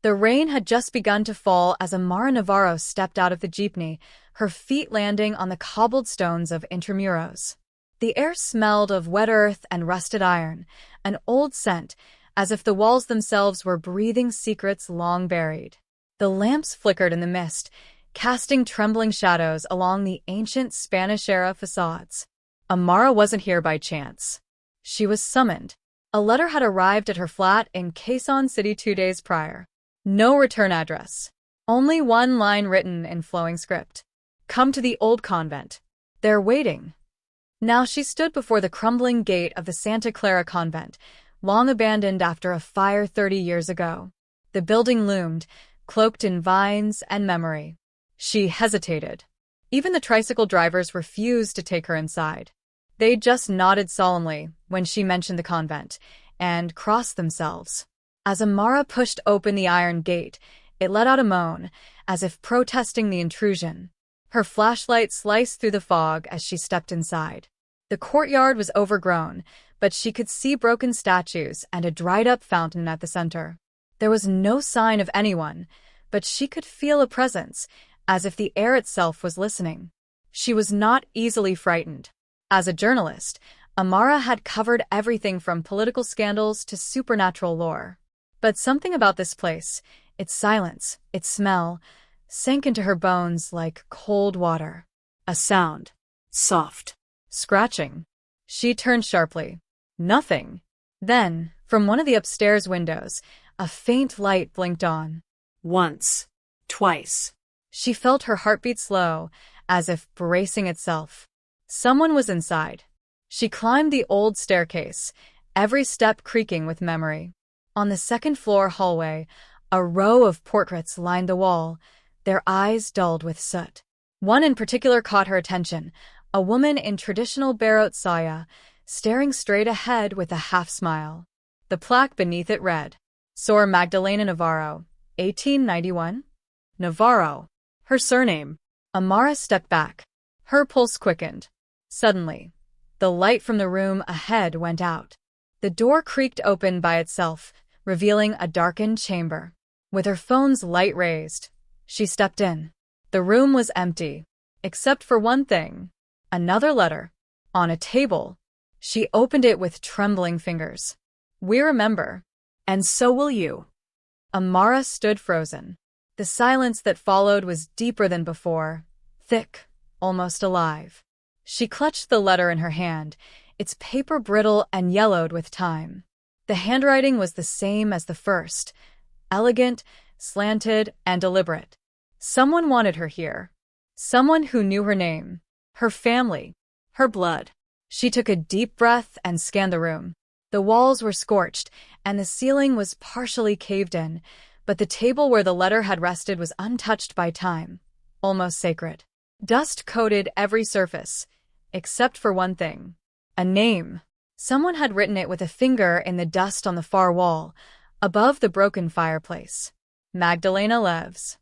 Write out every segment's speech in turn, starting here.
The rain had just begun to fall as Amara Navarro stepped out of the jeepney, her feet landing on the cobbled stones of Intramuros. The air smelled of wet earth and rusted iron, an old scent, as if the walls themselves were breathing secrets long buried. The lamps flickered in the mist, casting trembling shadows along the ancient Spanish-era facades. Amara wasn't here by chance. She was summoned. A letter had arrived at her flat in Quezon City 2 days prior. No return address. Only one line written in flowing script. Come to the old convent. They're waiting. Now she stood before the crumbling gate of the Santa Clara convent, long abandoned after a fire 30 years ago. The building loomed, cloaked in vines and memory. She hesitated. Even the tricycle drivers refused to take her inside. They just nodded solemnly when she mentioned the convent, and crossed themselves. As Amara pushed open the iron gate, it let out a moan, as if protesting the intrusion. Her flashlight sliced through the fog as she stepped inside. The courtyard was overgrown, but she could see broken statues and a dried-up fountain at the center. There was no sign of anyone, but she could feel a presence, as if the air itself was listening. She was not easily frightened. As a journalist, Amara had covered everything from political scandals to supernatural lore. But something about this place, its silence, its smell, sank into her bones like cold water. A sound. Soft. Scratching. She turned sharply. Nothing. Then, from one of the upstairs windows, a faint light blinked on. Once. Twice. She felt her heartbeat slow, as if bracing itself. Someone was inside. She climbed the old staircase, every step creaking with memory. On the second-floor hallway, a row of portraits lined the wall, their eyes dulled with soot. One in particular caught her attention, a woman in traditional Barot saya, staring straight ahead with a half-smile. The plaque beneath it read, Sor Magdalena Navarro, 1891? Navarro. Her surname. Amara stepped back. Her pulse quickened. Suddenly, the light from the room ahead went out. The door creaked open by itself, revealing a darkened chamber. With her phone's light raised, she stepped in. The room was empty, except for one thing. Another letter. On a table. She opened it with trembling fingers. We remember. And so will you. Amara stood frozen. The silence that followed was deeper than before, thick, almost alive. She clutched the letter in her hand, its paper brittle and yellowed with time. The handwriting was the same as the first, elegant, slanted, and deliberate. Someone wanted her here. Someone who knew her name, her family, her blood. She took a deep breath and scanned the room. The walls were scorched, and the ceiling was partially caved in, but the table where the letter had rested was untouched by time, almost sacred. Dust coated every surface, except for one thing. A name. Someone had written it with a finger in the dust on the far wall, above the broken fireplace. Magdalena Leves.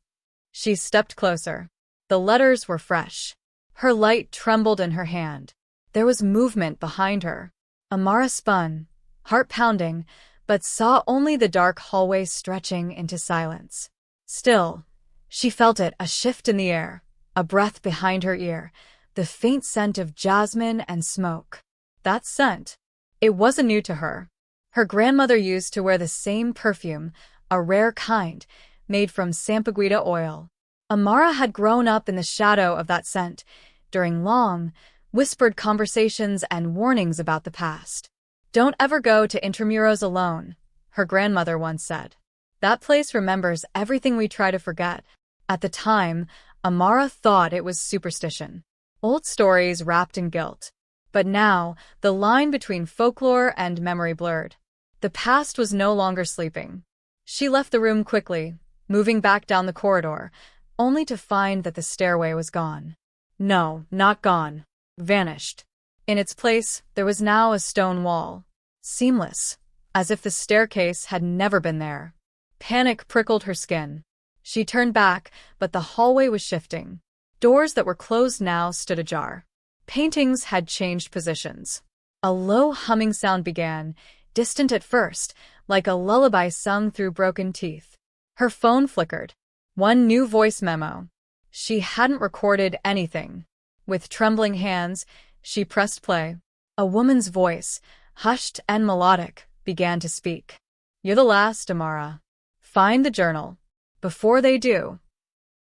She stepped closer. The letters were fresh. Her light trembled in her hand. There was movement behind her. Amara spun, heart pounding, but saw only the dark hallway stretching into silence. Still, she felt it, a shift in the air, a breath behind her ear, the faint scent of jasmine and smoke. That scent. It wasn't new to her. Her grandmother used to wear the same perfume, a rare kind, made from sampaguita oil. Amara had grown up in the shadow of that scent, during long, whispered conversations and warnings about the past. Don't ever go to Intramuros alone, her grandmother once said. That place remembers everything we try to forget. At the time, Amara thought it was superstition. Old stories wrapped in guilt. But now, the line between folklore and memory blurred. The past was no longer sleeping. She left the room quickly, moving back down the corridor, only to find that the stairway was gone. No, not gone. Vanished. In its place, there was now a stone wall. Seamless, as if the staircase had never been there. Panic prickled her skin. She turned back, but the hallway was shifting. Doors that were closed now stood ajar. Paintings had changed positions. A low humming sound began, distant at first, like a lullaby sung through broken teeth. Her phone flickered. One new voice memo. She hadn't recorded anything. With trembling hands, she pressed play. A woman's voice, hushed and melodic, began to speak. "You're the last, Amara. Find the journal. Before they do."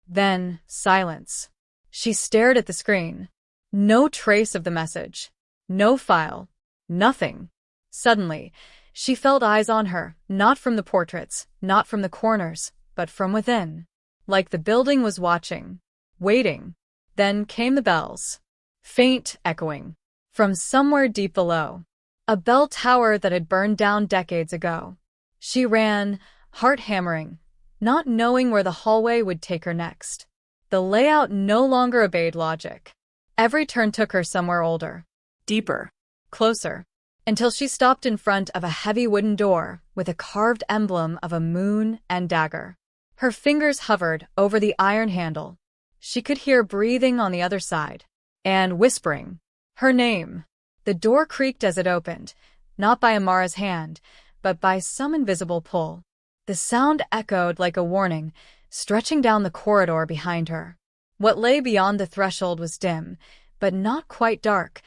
Then, silence. She stared at the screen. No trace of the message. No file. Nothing. Suddenly, she felt eyes on her, not from the portraits, not from the corners, but from within. Like the building was watching, waiting. Then came the bells. Faint echoing. From somewhere deep below. A bell tower that had burned down decades ago. She ran, heart hammering, not knowing where the hallway would take her next. The layout no longer obeyed logic. Every turn took her somewhere older. Deeper. Closer. Until she stopped in front of a heavy wooden door with a carved emblem of a moon and dagger. Her fingers hovered over the iron handle. She could hear breathing on the other side. And whispering. Her name. The door creaked as it opened, not by Amara's hand, but by some invisible pull. The sound echoed like a warning, stretching down the corridor behind her. What lay beyond the threshold was dim, but not quite dark,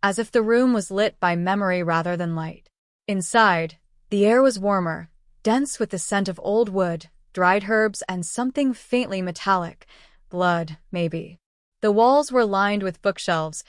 as if the room was lit by memory rather than light. Inside, the air was warmer, dense with the scent of old wood, dried herbs, and something faintly metallic. Blood, maybe. The walls were lined with bookshelves,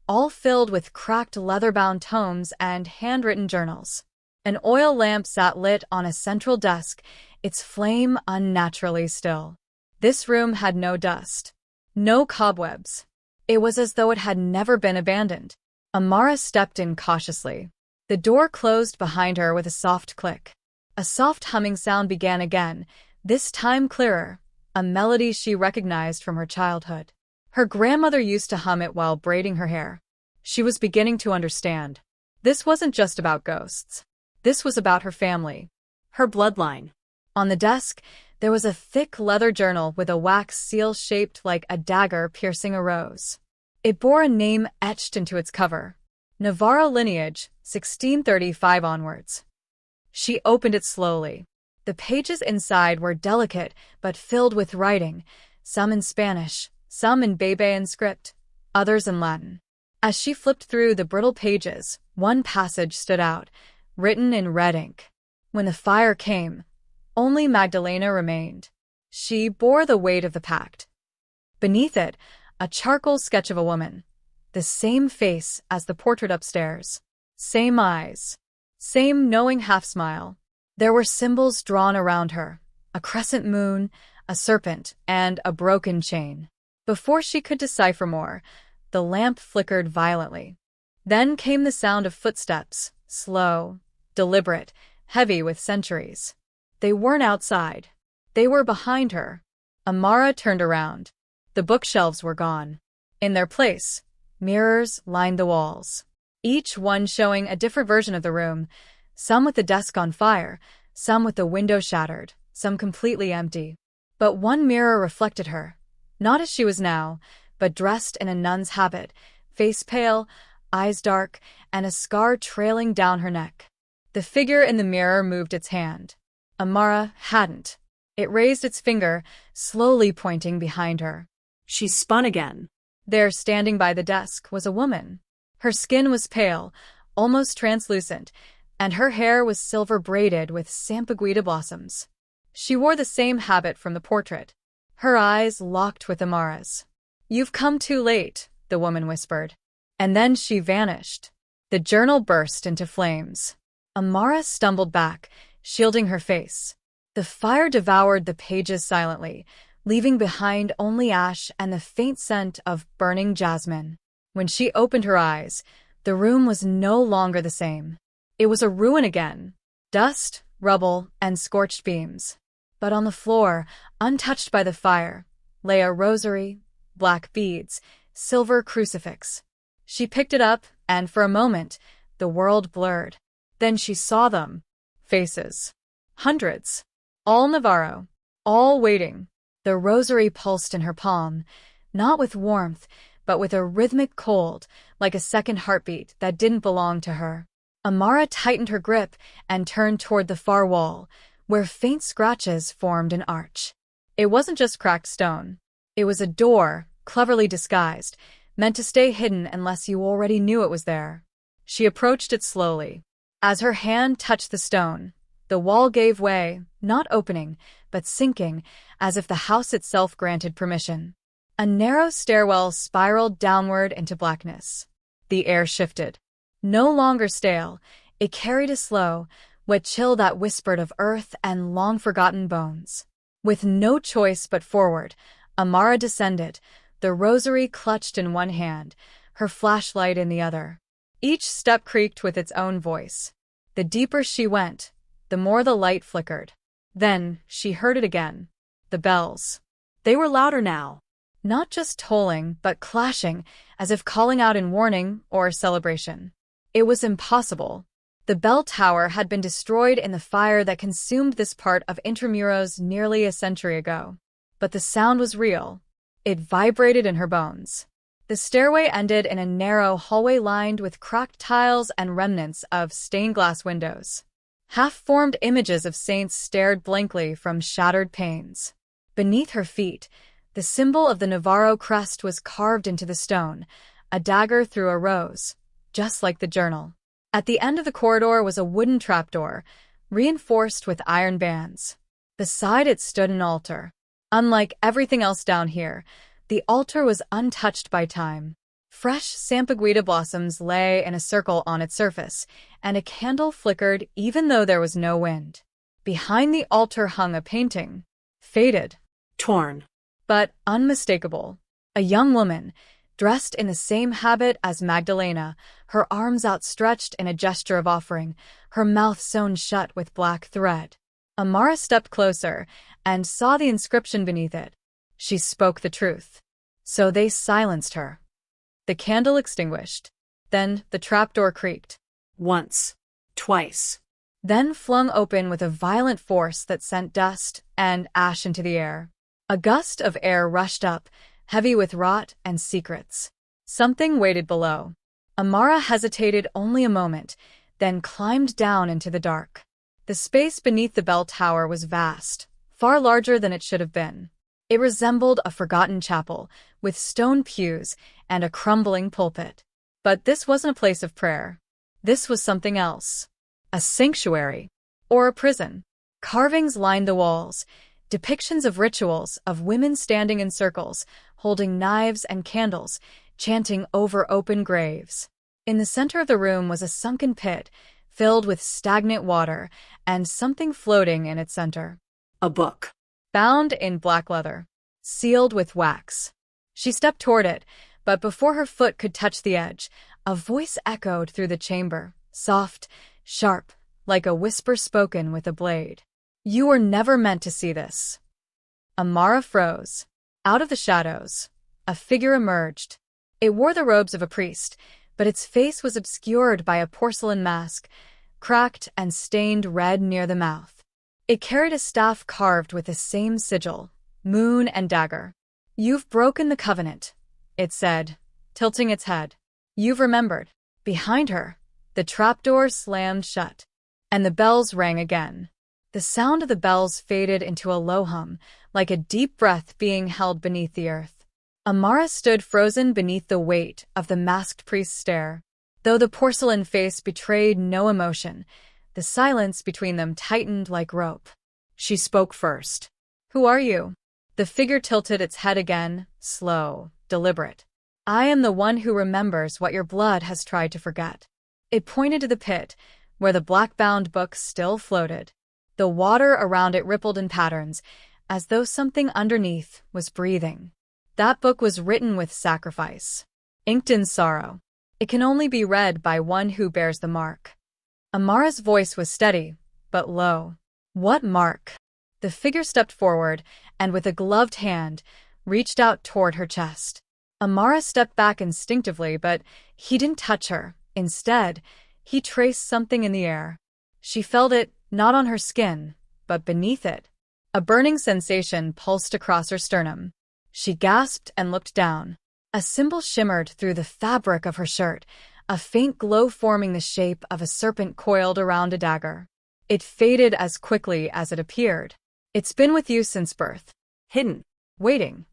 all filled with cracked leather-bound tomes and handwritten journals. An oil lamp sat lit on a central desk, its flame unnaturally still. This room had no dust. No cobwebs. It was as though it had never been abandoned. Amara stepped in cautiously. The door closed behind her with a soft click. A soft humming sound began again, this time clearer, a melody she recognized from her childhood. Her grandmother used to hum it while braiding her hair. She was beginning to understand. This wasn't just about ghosts. This was about her family. Her bloodline. On the desk, there was a thick leather journal with a wax seal shaped like a dagger piercing a rose. It bore a name etched into its cover. Navarro lineage, 1635 onwards. She opened it slowly. The pages inside were delicate but filled with writing, some in Spanish, some in Bebean script, others in Latin. As she flipped through the brittle pages, one passage stood out, written in red ink. When the fire came, only Magdalena remained. She bore the weight of the pact. Beneath it, a charcoal sketch of a woman. The same face as the portrait upstairs. Same eyes. Same knowing half-smile. There were symbols drawn around her. A crescent moon, a serpent, and a broken chain. Before she could decipher more, the lamp flickered violently. Then came the sound of footsteps, slow, deliberate, heavy with centuries. They weren't outside. They were behind her. Amara turned around. The bookshelves were gone. In their place, mirrors lined the walls, each one showing a different version of the room, some with the desk on fire, some with the window shattered, some completely empty. But one mirror reflected her, not as she was now, but dressed in a nun's habit, face pale, eyes dark, and a scar trailing down her neck. The figure in the mirror moved its hand. Amara hadn't. It raised its finger, slowly pointing behind her. She spun again. There, standing by the desk, was a woman. Her skin was pale, almost translucent, and her hair was silver braided with sampaguita blossoms. She wore the same habit from the portrait. Her eyes locked with Amara's. "You've come too late," the woman whispered. And then she vanished. The journal burst into flames. Amara stumbled back, shielding her face. The fire devoured the pages silently, leaving behind only ash and the faint scent of burning jasmine. When she opened her eyes, the room was no longer the same. It was a ruin again. Dust, rubble, and scorched beams. But on the floor, untouched by the fire, lay a rosary, black beads, silver crucifix. She picked it up, and for a moment, the world blurred. Then she saw them. Faces. Hundreds. All Navarro. All waiting. The rosary pulsed in her palm, not with warmth, but with a rhythmic cold, like a second heartbeat that didn't belong to her. Amara tightened her grip and turned toward the far wall, where faint scratches formed an arch. It wasn't just cracked stone. It was a door, cleverly disguised, meant to stay hidden unless you already knew it was there. She approached it slowly. As her hand touched the stone, the wall gave way, not opening, but sinking, as if the house itself granted permission. A narrow stairwell spiraled downward into blackness. The air shifted. No longer stale, it carried a slow, wet chill that whispered of earth and long-forgotten bones. With no choice but forward, Amara descended, the rosary clutched in one hand, her flashlight in the other. Each step creaked with its own voice. The deeper she went, the more the light flickered. Then she heard it again. The bells. They were louder now. Not just tolling, but clashing, as if calling out in warning or celebration. It was impossible. The bell tower had been destroyed in the fire that consumed this part of Intramuros nearly a century ago. But the sound was real. It vibrated in her bones. The stairway ended in a narrow hallway lined with cracked tiles and remnants of stained glass windows. Half-formed images of saints stared blankly from shattered panes. Beneath her feet, the symbol of the Navarro crest was carved into the stone, a dagger through a rose, just like the journal. At the end of the corridor was a wooden trapdoor, reinforced with iron bands. Beside it stood an altar. Unlike everything else down here, the altar was untouched by time. Fresh sampaguita blossoms lay in a circle on its surface, and a candle flickered even though there was no wind. Behind the altar hung a painting. Faded. Torn. But unmistakable. A young woman, dressed in the same habit as Magdalena, her arms outstretched in a gesture of offering, her mouth sewn shut with black thread. Amara stepped closer and saw the inscription beneath it. She spoke the truth. So they silenced her. The candle extinguished. Then the trapdoor creaked. Once. Twice. Then flung open with a violent force that sent dust and ash into the air. A gust of air rushed up, heavy with rot and secrets. Something waited below. Amara hesitated only a moment, then climbed down into the dark. The space beneath the bell tower was vast, far larger than it should have been. It resembled a forgotten chapel, with stone pews and a crumbling pulpit. But this wasn't a place of prayer. This was something else. A sanctuary. Or a prison. Carvings lined the walls, depictions of rituals, of women standing in circles, holding knives and candles, chanting over open graves. In the center of the room was a sunken pit, filled with stagnant water, and something floating in its center. A book. Bound in black leather. Sealed with wax. She stepped toward it, but before her foot could touch the edge, a voice echoed through the chamber, soft, sharp, like a whisper spoken with a blade. You were never meant to see this. Amara froze. Out of the shadows, a figure emerged. It wore the robes of a priest, but its face was obscured by a porcelain mask, cracked and stained red near the mouth. It carried a staff carved with the same sigil, moon and dagger. You've broken the covenant, it said, tilting its head. You've remembered. Behind her, the trapdoor slammed shut, and the bells rang again. The sound of the bells faded into a low hum, like a deep breath being held beneath the earth. Amara stood frozen beneath the weight of the masked priest's stare. Though the porcelain face betrayed no emotion, the silence between them tightened like rope. She spoke first. Who are you? The figure tilted its head again, slow, deliberate. I am the one who remembers what your blood has tried to forget. It pointed to the pit, where the black-bound book still floated. The water around it rippled in patterns, as though something underneath was breathing. That book was written with sacrifice, inked in sorrow. It can only be read by one who bears the mark. Amara's voice was steady, but low. What mark? The figure stepped forward, and with a gloved hand, reached out toward her chest. Amara stepped back instinctively, but he didn't touch her. Instead, he traced something in the air. She felt it, not on her skin, but beneath it. A burning sensation pulsed across her sternum. She gasped and looked down. A symbol shimmered through the fabric of her shirt, a faint glow forming the shape of a serpent coiled around a dagger. It faded as quickly as it appeared. It's been with you since birth. Hidden. Waiting.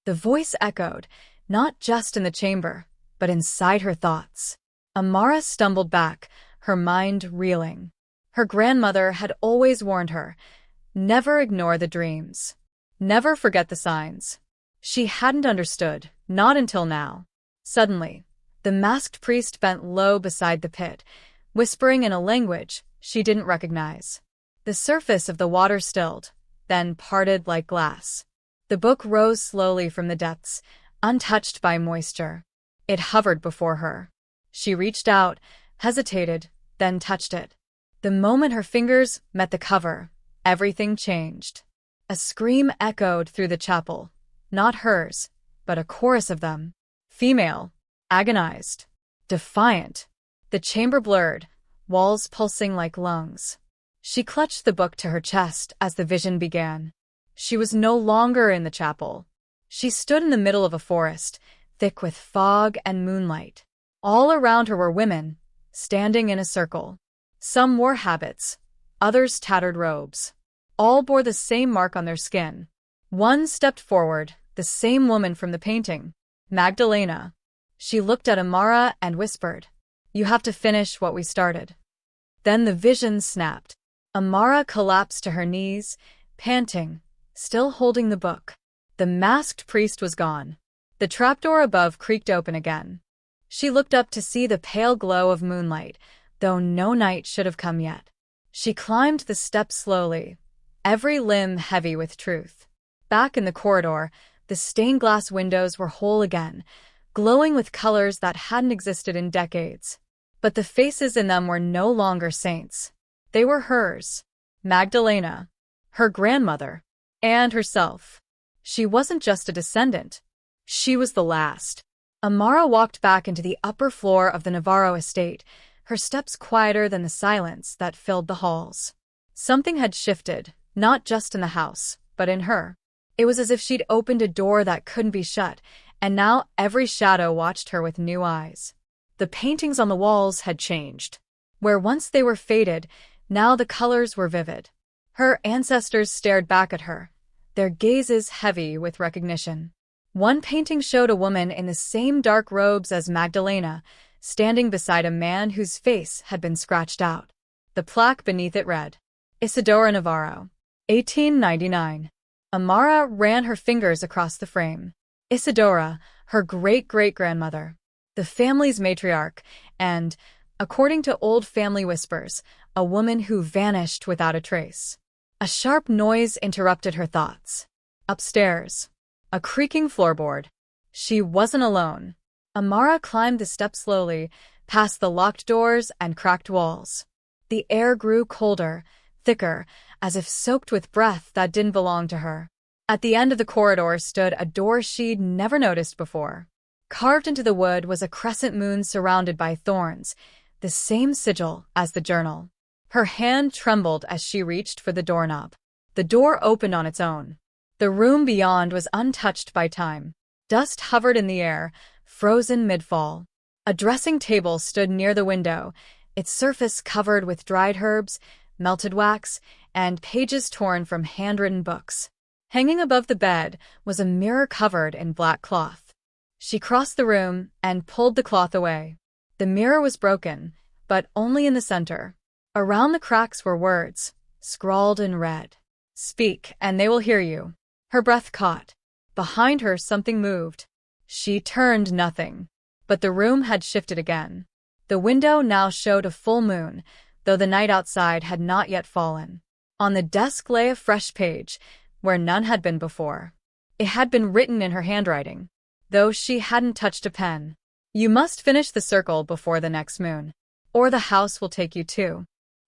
The voice echoed, not just in the chamber, but inside her thoughts. Amara stumbled back, her mind reeling. Her grandmother had always warned her, never ignore the dreams. Never forget the signs. She hadn't understood, not until now. Suddenly, the masked priest bent low beside the pit, whispering in a language she didn't recognize. The surface of the water stilled, then parted like glass. The book rose slowly from the depths, untouched by moisture. It hovered before her. She reached out, hesitated, then touched it. The moment her fingers met the cover, everything changed. A scream echoed through the chapel, not hers, but a chorus of them. Female, agonized, defiant. The chamber blurred, walls pulsing like lungs. She clutched the book to her chest as the vision began. She was no longer in the chapel. She stood in the middle of a forest, thick with fog and moonlight. All around her were women, standing in a circle. Some wore habits, others tattered robes. All bore the same mark on their skin. One stepped forward, the same woman from the painting, Magdalena. She looked at Amara and whispered, "You have to finish what we started." Then the vision snapped. Amara collapsed to her knees, panting, still holding the book. The masked priest was gone. The trapdoor above creaked open again. She looked up to see the pale glow of moonlight, though no night should have come yet. She climbed the steps slowly, every limb heavy with truth. Back in the corridor, the stained glass windows were whole again, glowing with colors that hadn't existed in decades. But the faces in them were no longer saints. They were hers, Magdalena, her grandmother, and herself. She wasn't just a descendant. She was the last. Amara walked back into the upper floor of the Navarro estate, her steps quieter than the silence that filled the halls. Something had shifted, not just in the house, but in her. It was as if she'd opened a door that couldn't be shut, and now every shadow watched her with new eyes. The paintings on the walls had changed. Where once they were faded, now the colors were vivid. Her ancestors stared back at her, their gazes heavy with recognition. One painting showed a woman in the same dark robes as Magdalena, standing beside a man whose face had been scratched out. The plaque beneath it read, Isidora Navarro, 1899. Amara ran her fingers across the frame. Isidora, her great-great-grandmother, the family's matriarch, and, according to old family whispers, a woman who vanished without a trace. A sharp noise interrupted her thoughts. Upstairs, a creaking floorboard. She wasn't alone. Amara climbed the steps slowly, past the locked doors and cracked walls. The air grew colder, thicker, as if soaked with breath that didn't belong to her. At the end of the corridor stood a door she'd never noticed before. Carved into the wood was a crescent moon surrounded by thorns, the same sigil as the journal. Her hand trembled as she reached for the doorknob. The door opened on its own. The room beyond was untouched by time. Dust hovered in the air, frozen mid-fall. A dressing table stood near the window, its surface covered with dried herbs, melted wax, and pages torn from handwritten books. Hanging above the bed was a mirror covered in black cloth. She crossed the room and pulled the cloth away. The mirror was broken, but only in the center. Around the cracks were words, scrawled in red. "Speak, and they will hear you." Her breath caught. Behind her something moved. She turned nothing. But the room had shifted again. The window now showed a full moon, though the night outside had not yet fallen. On the desk lay a fresh page, where none had been before. It had been written in her handwriting, though she hadn't touched a pen. "You must finish the circle before the next moon, or the house will take you too."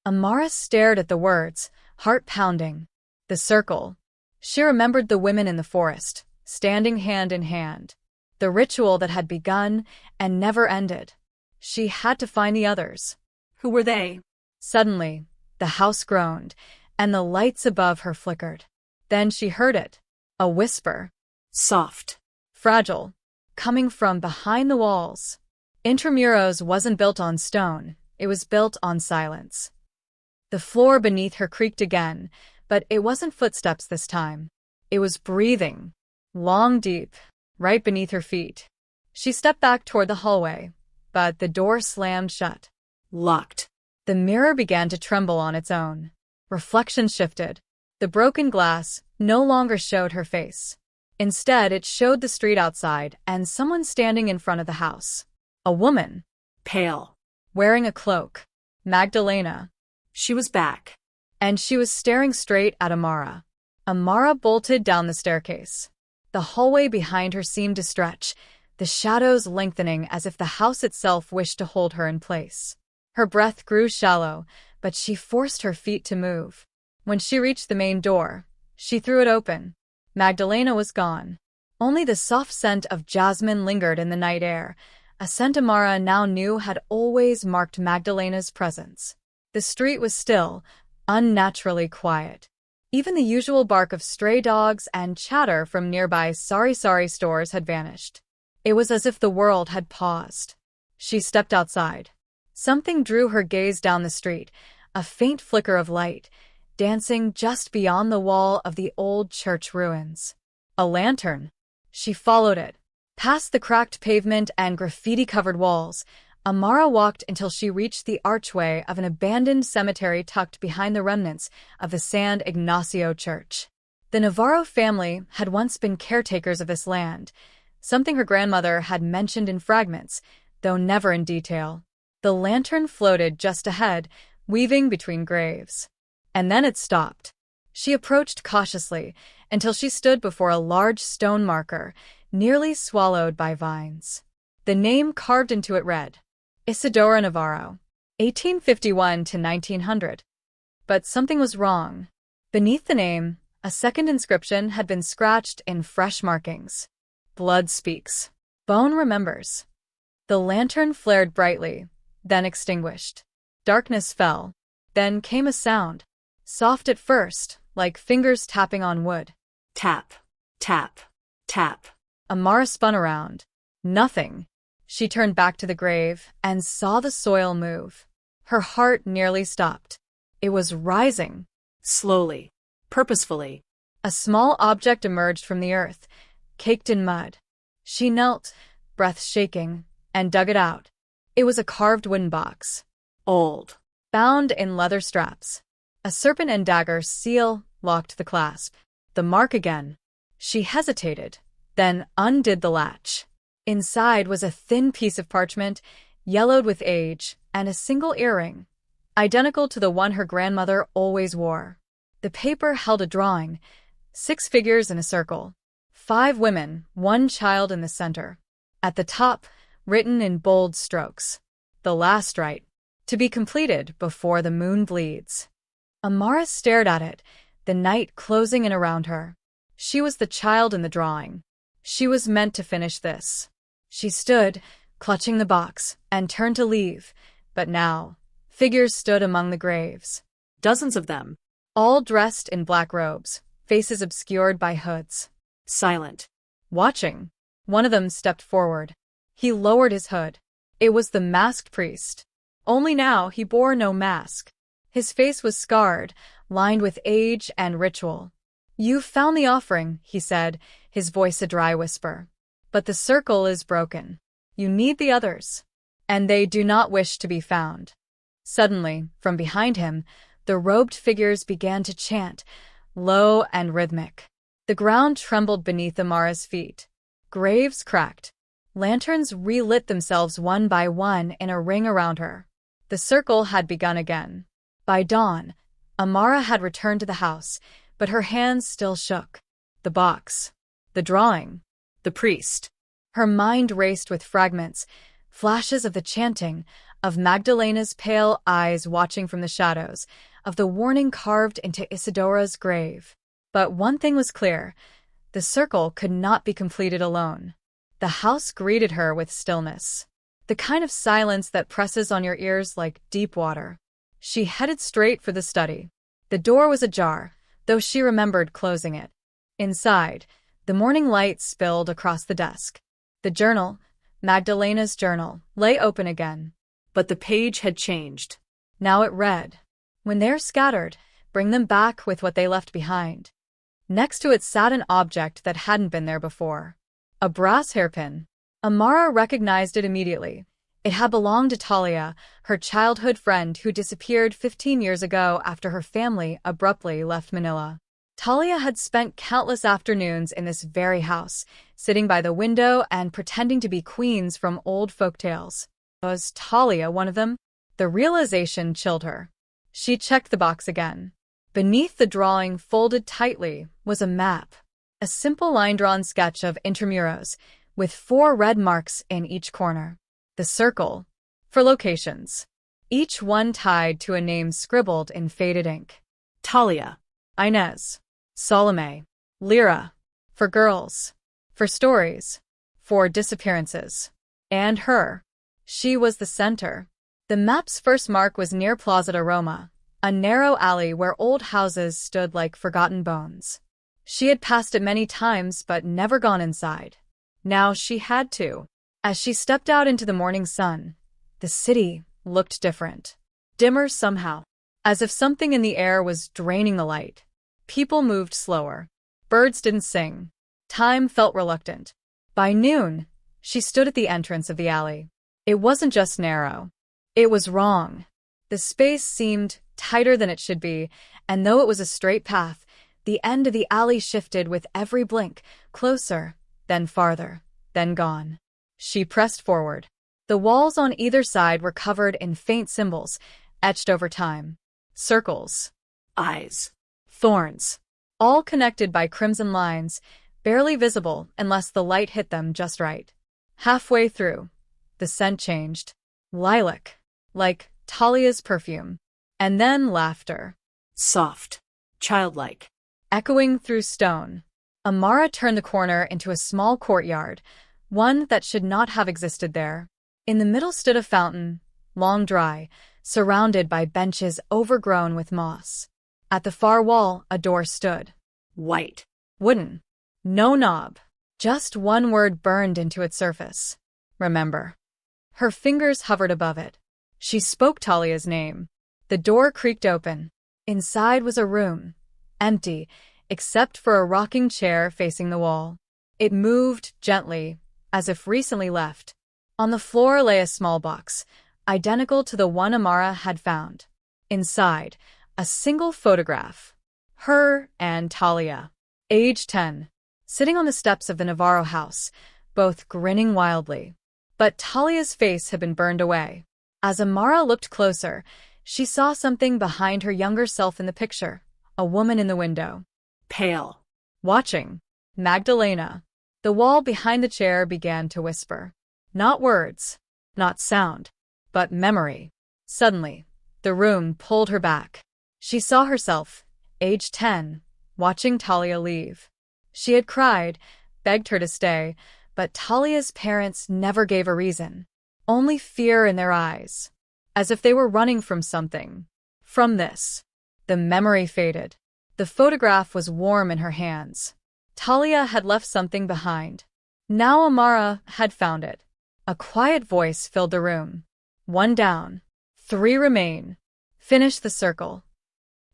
Amara stared at the words, heart pounding. The circle. She remembered the women in the forest, standing hand in hand. The ritual that had begun and never ended. She had to find the others. Who were they? Suddenly, the house groaned, and the lights above her flickered. Then she heard it. A whisper. Soft. Fragile. Coming from behind the walls. Intramuros wasn't built on stone, it was built on silence. The floor beneath her creaked again, but it wasn't footsteps this time. It was breathing. Long, deep, right beneath her feet. She stepped back toward the hallway, but the door slammed shut. Locked. The mirror began to tremble on its own. Reflection shifted. The broken glass no longer showed her face. Instead, it showed the street outside and someone standing in front of the house. A woman. Pale. Wearing a cloak. Magdalena. She was back. And she was staring straight at Amara. Amara bolted down the staircase. The hallway behind her seemed to stretch, the shadows lengthening as if the house itself wished to hold her in place. Her breath grew shallow, but she forced her feet to move. When she reached the main door, she threw it open. Magdalena was gone. Only the soft scent of jasmine lingered in the night air, a scent Amara now knew had always marked Magdalena's presence. The street was still, unnaturally quiet. Even the usual bark of stray dogs and chatter from nearby sari-sari stores had vanished. It was as if the world had paused. She stepped outside. Something drew her gaze down the street, a faint flicker of light, dancing just beyond the wall of the old church ruins. A lantern. She followed it. Past the cracked pavement and graffiti-covered walls, Amara walked until she reached the archway of an abandoned cemetery tucked behind the remnants of the San Ignacio Church. The Navarro family had once been caretakers of this land, something her grandmother had mentioned in fragments, though never in detail. The lantern floated just ahead, weaving between graves. And then it stopped. She approached cautiously until she stood before a large stone marker, nearly swallowed by vines. The name carved into it read, Isidora Navarro, 1851 to 1900. But something was wrong. Beneath the name, a second inscription had been scratched in fresh markings. Blood speaks. Bone remembers. The lantern flared brightly, then extinguished. Darkness fell. Then came a sound. Soft at first, like fingers tapping on wood. Tap. Tap. Tap. Amara spun around. Nothing. She turned back to the grave and saw the soil move. Her heart nearly stopped. It was rising. Slowly. Purposefully. A small object emerged from the earth, caked in mud. She knelt, breath shaking, and dug it out. It was a carved wooden box. Old. Bound in leather straps. A serpent and dagger seal locked the clasp. The mark again. She hesitated, then undid the latch. Inside was a thin piece of parchment, yellowed with age, and a single earring, identical to the one her grandmother always wore. The paper held a drawing, 6 figures in a circle, 5 women, 1 child in the center. At the top, written in bold strokes, the last rite, to be completed before the moon bleeds. Amara stared at it, the night closing in around her. She was the child in the drawing. She was meant to finish this. She stood, clutching the box, and turned to leave, but now, figures stood among the graves. Dozens of them. All dressed in black robes, faces obscured by hoods. Silent. Watching. One of them stepped forward. He lowered his hood. It was the masked priest. Only now he bore no mask. His face was scarred, lined with age and ritual. "You've found the offering," he said, his voice a dry whisper. "But the circle is broken. You need the others. And they do not wish to be found." Suddenly, from behind him, the robed figures began to chant, low and rhythmic. The ground trembled beneath Amara's feet. Graves cracked. Lanterns relit themselves one by one in a ring around her. The circle had begun again. By dawn, Amara had returned to the house, but her hands still shook. The box. The drawing. The priest. Her mind raced with fragments, flashes of the chanting, of Magdalena's pale eyes watching from the shadows, of the warning carved into Isidora's grave. But one thing was clear. The circle could not be completed alone. The house greeted her with stillness. The kind of silence that presses on your ears like deep water. She headed straight for the study. The door was ajar, though she remembered closing it. Inside, the morning light spilled across the desk. The journal, Magdalena's journal, lay open again. But the page had changed. Now it read, When they're scattered, bring them back with what they left behind. Next to it sat an object that hadn't been there before. A brass hairpin. Amara recognized it immediately. It had belonged to Talia, her childhood friend who disappeared 15 years ago after her family abruptly left Manila. Talia had spent countless afternoons in this very house, sitting by the window and pretending to be queens from old folktales. Was Talia one of them? The realization chilled her. She checked the box again. Beneath the drawing, folded tightly, was a map. A simple line-drawn sketch of Intramuros, with 4 red marks in each corner. The circle, for locations. Each one tied to a name scribbled in faded ink. Talia. Inez. Salome. Lyra. For girls. For stories. For disappearances. And her. She was the center. The map's first mark was near Plaza de Roma, a narrow alley where old houses stood like forgotten bones. She had passed it many times but never gone inside. Now she had to. As she stepped out into the morning sun, the city looked different. Dimmer somehow, as if something in the air was draining the light. People moved slower. Birds didn't sing. Time felt reluctant. By noon, she stood at the entrance of the alley. It wasn't just narrow. It was wrong. The space seemed tighter than it should be, and though it was a straight path, the end of the alley shifted with every blink, closer, then farther, then gone. She pressed forward. The walls on either side were covered in faint symbols, etched over time. Circles. Eyes. Thorns. All connected by crimson lines, barely visible unless the light hit them just right. Halfway through, the scent changed. Lilac. Like Talia's perfume. And then laughter. Soft. Childlike. Echoing through stone. Amara turned the corner into a small courtyard, one that should not have existed there. In the middle stood a fountain, long dry, surrounded by benches overgrown with moss. At the far wall, a door stood. White. Wooden. No knob. Just one word burned into its surface. Remember. Her fingers hovered above it. She spoke Talia's name. The door creaked open. Inside was a room. Empty, except for a rocking chair facing the wall. It moved gently, as if recently left. On the floor lay a small box, identical to the one Amara had found. Inside, a single photograph. Her and Talia. Age 10. Sitting on the steps of the Navarro house, both grinning wildly. But Talia's face had been burned away. As Amara looked closer, she saw something behind her younger self in the picture. A woman in the window. Pale. Watching. Magdalena. The wall behind the chair began to whisper. Not words. Not sound. But memory. Suddenly, the room pulled her back. She saw herself, age 10, watching Talia leave. She had cried, begged her to stay, but Talia's parents never gave a reason. Only fear in their eyes. As if they were running from something. From this. The memory faded. The photograph was warm in her hands. Talia had left something behind. Now Amara had found it. A quiet voice filled the room. 1 down. 3 remain. Finish the circle.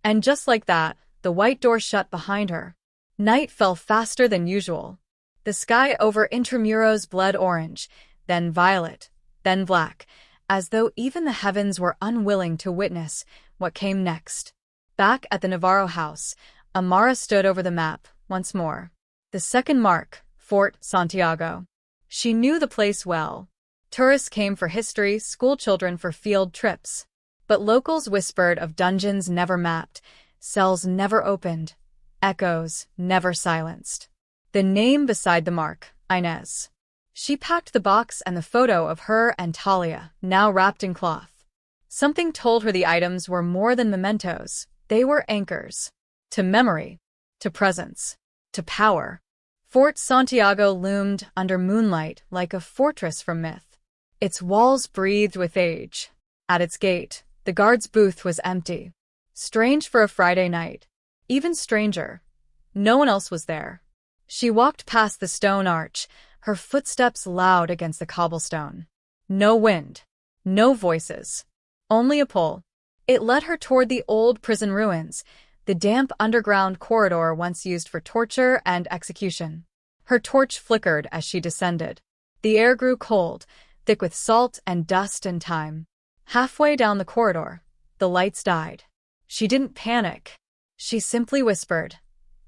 And just like that, the white door shut behind her. Night fell faster than usual. The sky over Intramuros bled orange, then violet, then black, as though even the heavens were unwilling to witness what came next. Back at the Navarro house, Amara stood over the map once more. The second mark, Fort Santiago. She knew the place well. Tourists came for history, schoolchildren for field trips. But locals whispered of dungeons never mapped, cells never opened, echoes never silenced. The name beside the mark, Inez. She packed the box and the photo of her and Talia, now wrapped in cloth. Something told her the items were more than mementos. They were anchors. To memory. To presence. To power. Fort Santiago loomed under moonlight like a fortress from myth. Its walls breathed with age. At its gate, the guard's booth was empty. Strange for a Friday night. Even stranger. No one else was there. She walked past the stone arch, her footsteps loud against the cobblestone. No wind. No voices. Only a pull. It led her toward the old prison ruins, the damp underground corridor once used for torture and execution. Her torch flickered as she descended. The air grew cold, thick with salt and dust and time. Halfway down the corridor, the lights died. She didn't panic. She simply whispered,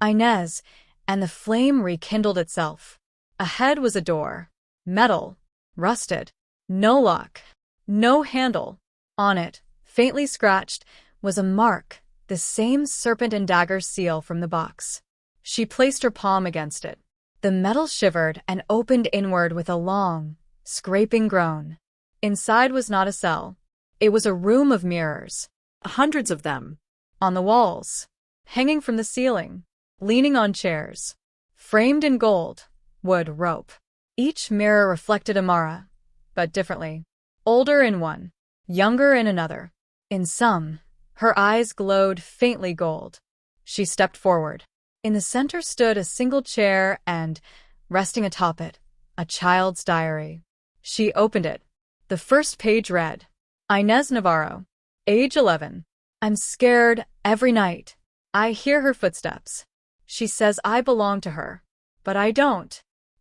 "Inez," and the flame rekindled itself. Ahead was a door. Metal. Rusted. No lock. No handle. On it, faintly scratched, was a mark, the same serpent and dagger seal from the box. She placed her palm against it. The metal shivered and opened inward with a long, scraping groan. Inside was not a cell. It was a room of mirrors. Hundreds of them. On the walls. Hanging from the ceiling. Leaning on chairs. Framed in gold. Wood rope. Each mirror reflected Amara, but differently. Older in one. Younger in another. In some, her eyes glowed faintly gold. She stepped forward. In the center stood a single chair and, resting atop it, a child's diary. She opened it. The first page read, "Inez Navarro, age 11. I'm scared every night. I hear her footsteps. She says I belong to her. But I don't.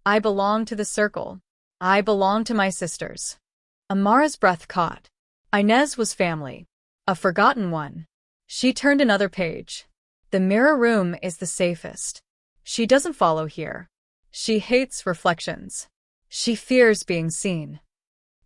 I belong to the circle. I belong to my sisters." Amara's breath caught. Inez was family. A forgotten one. She turned another page. The mirror room is the safest. She doesn't follow here. She hates reflections. She fears being seen.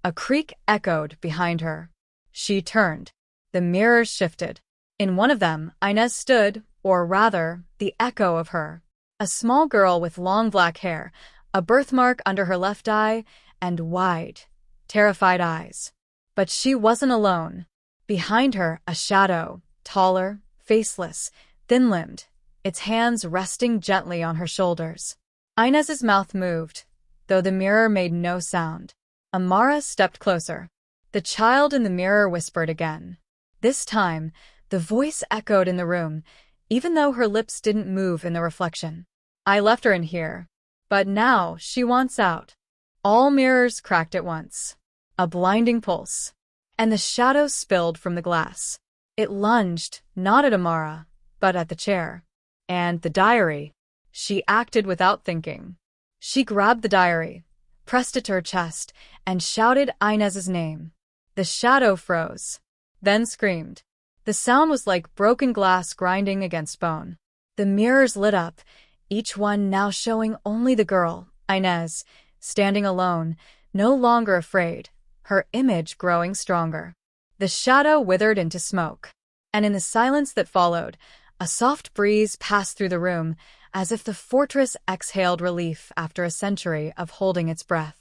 A creak echoed behind her. She turned. The mirrors shifted. In one of them, Inez stood, or rather, the echo of her. A small girl with long black hair, a birthmark under her left eye, and wide, terrified eyes. But she wasn't alone. Behind her, a shadow, taller, faceless, thin-limbed, its hands resting gently on her shoulders. Inez's mouth moved, though the mirror made no sound. Amara stepped closer. The child in the mirror whispered again. This time, the voice echoed in the room, even though her lips didn't move in the reflection. "I left her in here, but now she wants out." All mirrors cracked at once. A blinding pulse. And the shadow spilled from the glass. It lunged, not at Amara, but at the chair. And the diary. She acted without thinking. She grabbed the diary, pressed it to her chest, and shouted Inez's name. The shadow froze, then screamed. The sound was like broken glass grinding against bone. The mirrors lit up, each one now showing only the girl, Inez, standing alone, no longer afraid, her image growing stronger. The shadow withered into smoke, and in the silence that followed, a soft breeze passed through the room, as if the fortress exhaled relief after a century of holding its breath.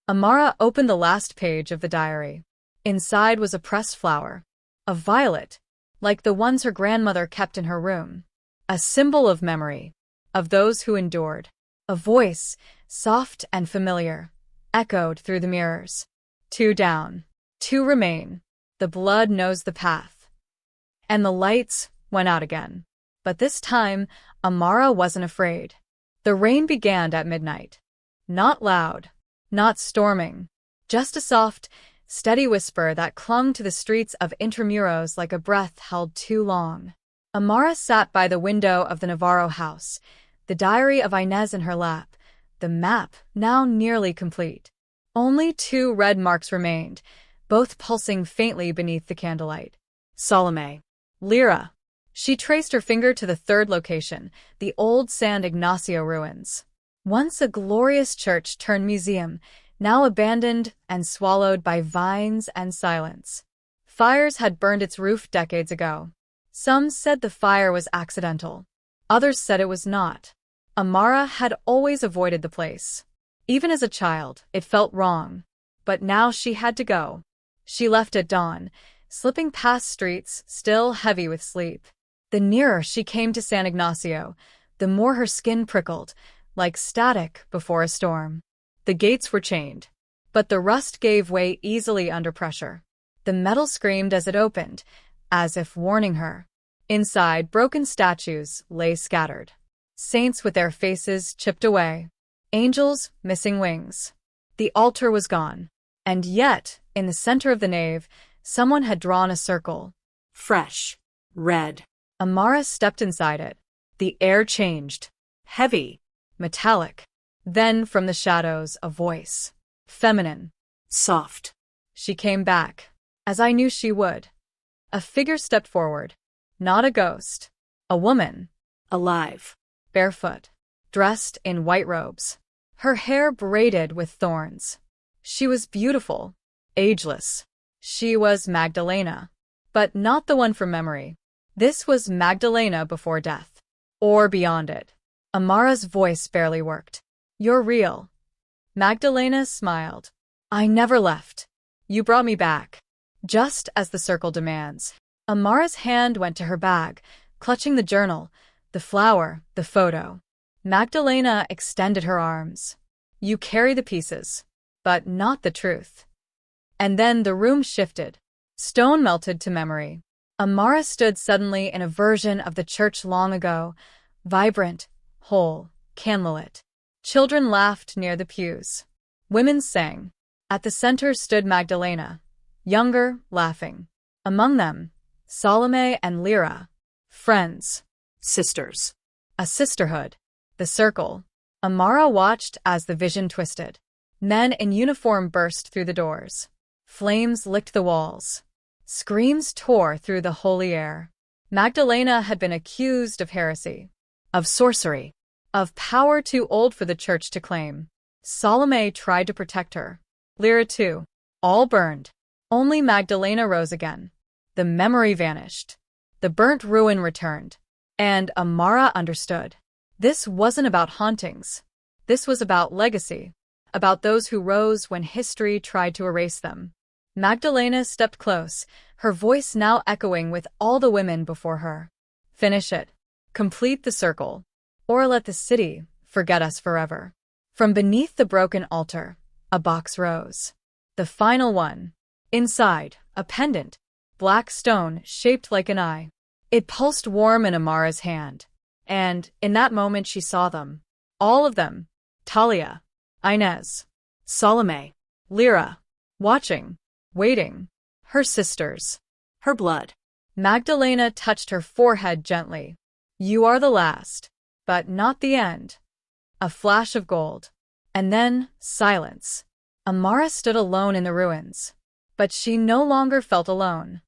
Amara opened the last page of the diary. Inside was a pressed flower, a violet, like the ones her grandmother kept in her room, a symbol of memory, of those who endured. A voice, soft and familiar, echoed through the mirrors. 2 down, 2 remain. The blood knows the path. And the lights went out again. But this time, Amara wasn't afraid. The rain began at midnight. Not loud, not storming, just a soft, steady whisper that clung to the streets of Intramuros like a breath held too long. Amara sat by the window of the Navarro house, the diary of Inez in her lap, the map now nearly complete. Only 2 red marks remained, both pulsing faintly beneath the candlelight. Salome. Lyra. She traced her finger to the 3rd location, the old San Ignacio ruins. Once a glorious church turned museum, now abandoned and swallowed by vines and silence. Fires had burned its roof decades ago. Some said the fire was accidental. Others said it was not. Amara had always avoided the place. Even as a child, it felt wrong. But now she had to go. She left at dawn, slipping past streets still heavy with sleep. The nearer she came to San Ignacio, the more her skin prickled, like static before a storm. The gates were chained, but the rust gave way easily under pressure. The metal screamed as it opened, as if warning her. Inside, broken statues lay scattered. Saints with their faces chipped away. Angels missing wings. The altar was gone. And yet, in the center of the nave, someone had drawn a circle. Fresh. Red. Amara stepped inside it. The air changed. Heavy. Metallic. Then, from the shadows, a voice. Feminine. Soft. She came back, as I knew she would. A figure stepped forward. Not a ghost. A woman. Alive. Barefoot. Dressed in white robes. Her hair braided with thorns. She was beautiful. Ageless. She was Magdalena. But not the one from memory. This was Magdalena before death. Or beyond it. Amara's voice barely worked. You're real. Magdalena smiled. I never left. You brought me back. Just as the circle demands. Amara's hand went to her bag, clutching the journal, the flower, the photo. Magdalena extended her arms. You carry the pieces, but not the truth. And then the room shifted. Stone melted to memory. Amara stood suddenly in a version of the church long ago, vibrant, whole, candlelit. Children laughed near the pews. Women sang. At the center stood Magdalena, younger, laughing. Among them, Salome and Lyra, friends. Sisters. A sisterhood. The circle. Amara watched as the vision twisted. Men in uniform burst through the doors. Flames licked the walls. Screams tore through the holy air. Magdalena had been accused of heresy, of sorcery, of power too old for the church to claim. Salome tried to protect her. Lyra too. All burned. Only Magdalena rose again. The memory vanished. The burnt ruin returned. And Amara understood. This wasn't about hauntings. This was about legacy. About those who rose when history tried to erase them. Magdalena stepped close, her voice now echoing with all the women before her. Finish it. Complete the circle. Or let the city forget us forever. From beneath the broken altar, a box rose. The final one. Inside, a pendant. Black stone shaped like an eye. It pulsed warm in Amara's hand. And, in that moment she saw them. All of them. Talia. Inez. Salome. Lyra. Watching. Waiting. Her sisters. Her blood. Magdalena touched her forehead gently. You are the last. But not the end. A flash of gold. And then, silence. Amara stood alone in the ruins. But she no longer felt alone.